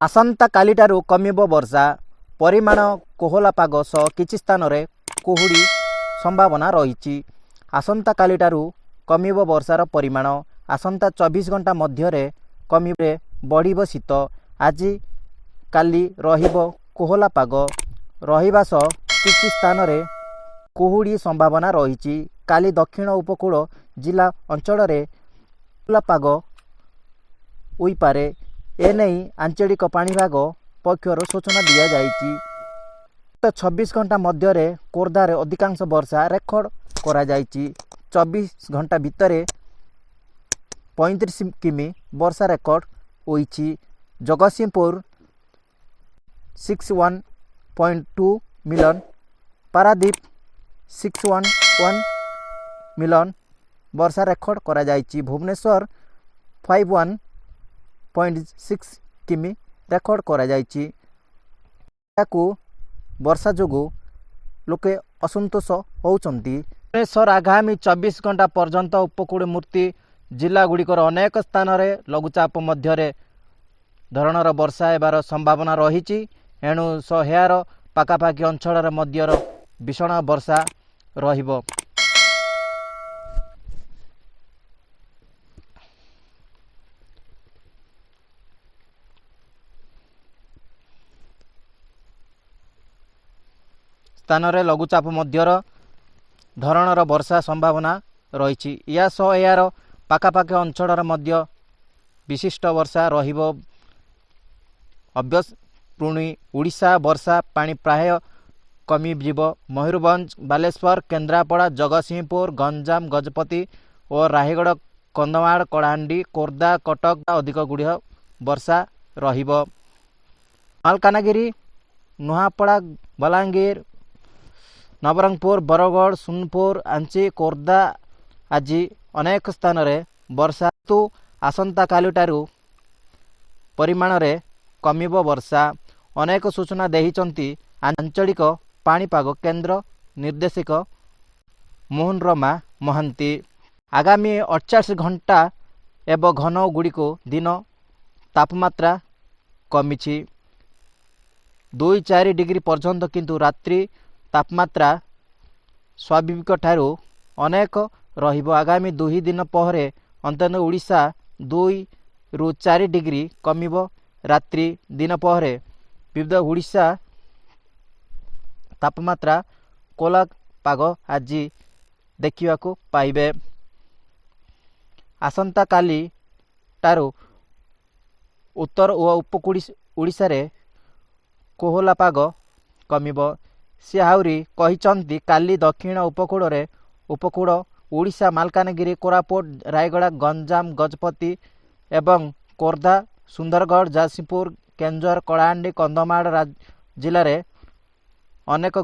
आसंता कालिटारू कमिबो वर्षा परिमाण कोहला पाग सह किछि स्थान रे कुहुड़ी संभावना रही। आसंता कालिटारू कमिबो वर्षार परिमाण आसंता 24 घंटा मध्य कमिबे बढ़िबो शीत। आज काली रहिबो कोहला पाग रहिबा सह किछि स्थान रे कुहुड़ी संभावना रही। काली दक्षिण उपकूल जिला अंचल रे कोहला पाग होइपारे एने आंचलिक पाणीपाग पक्षर सूचना दि जाइछि। 26 घंटा मध्य खोर्धार अधिकांश वर्षा रेकर्ड करा जाइछि। 24 घंटा भितर 35 किमी वर्षा रेकर्ड होइछि। जगतसिंहपुर 61.2 मिलियन, पारादीप 611 मिलियन वर्षा रेकर्ड करा जाइछि। भुवनेश्वर 51.6 किमी रेकर्ड करा जाइछि। वर्षा जोगु लोके असंतोष होउचंती। भुवनेश्वर आगामी 24 घंटा पर्यंत उपकूलवर्ती जिला गुड़िकर अनेक स्थान रे लघुचाप मध्य धरणर वर्षा हेबार संभावना रही। एणु सह्यार पाखापाखि अंचल मध्यर भीषण वर्षा रहिबो। स्थान रे लघुचाप मध्यर धरणर वर्षा संभावना रही। या सह यार पाखापाखि अंचल मध्य विशिष्ट वर्षा रहिबो। अभ्यस पुणी ओडिशा वर्षा पानी प्राय कमिजिब। मयूरभंज, बालेश्वर, केन्द्रापड़ा, जगतसिंहपुर, गंजाम, गजपति और रायगढ़, कंधमाल, कलाहांडी, खोर्धा, कटक अधिक गुड़िया वर्षा रहिबो। मालकानगिरी, नुहापड़ा, बलांगीर, नवरंगपुर, बरगढ़, सोनपुर, आंची, खोर्धा आज अनेक स्थान रे वर्षा तो आसंता कालिटारू परिमाण रे कमिबो वर्षा। अनेक सूचना देहिचंती आंचलिक पाणीपाग केन्द्र निर्देशक मोहन रमा महांती। आगामी 48 घंटा एवं घन गुड़िक दिन तापमात्रा कमिछि 2-4 डिग्री पर्यंत, किंतु रात्रि तापमात्रा स्वाभाविक ठारू अनेक रहिबो। आगामी 2 दिन पहरे अंतन ओडिशा 2-4 डिग्री कमिबो। रात्रि दिन पहरे विविध ओडिशा तापमात्रा कोला पाग आज देखिबाकू पाइबे। आसंता काली टारू उत्तर और उपकूल ओडिशा रे कोहला पाग कमिबो। से आहुरी कहिचंती काली दक्षिण उपकूल ओडिशा मालकानगिरी, कोरापुट, रायगढ़, गंजाम, गजपति एवं खोर्धा, सुंदरगढ़, जगतसिंहपुर, केन्दुझर, कलाहांडी, कंधमाल जिले में अनेक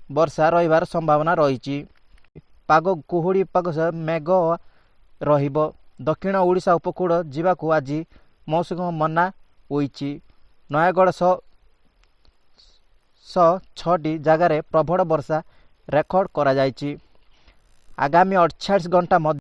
वर्षा रहिबार संभावना रही। पाग कुहुड़ी पाग मेघ रहिबो। दक्षिण ओडिशा उपकूल जीवाकू आज मौसम मना होइछि। नयागढ़ 6टी जगार प्रबल वर्षा रेकर्ड करा जाइछि। आगामी 48 घंटा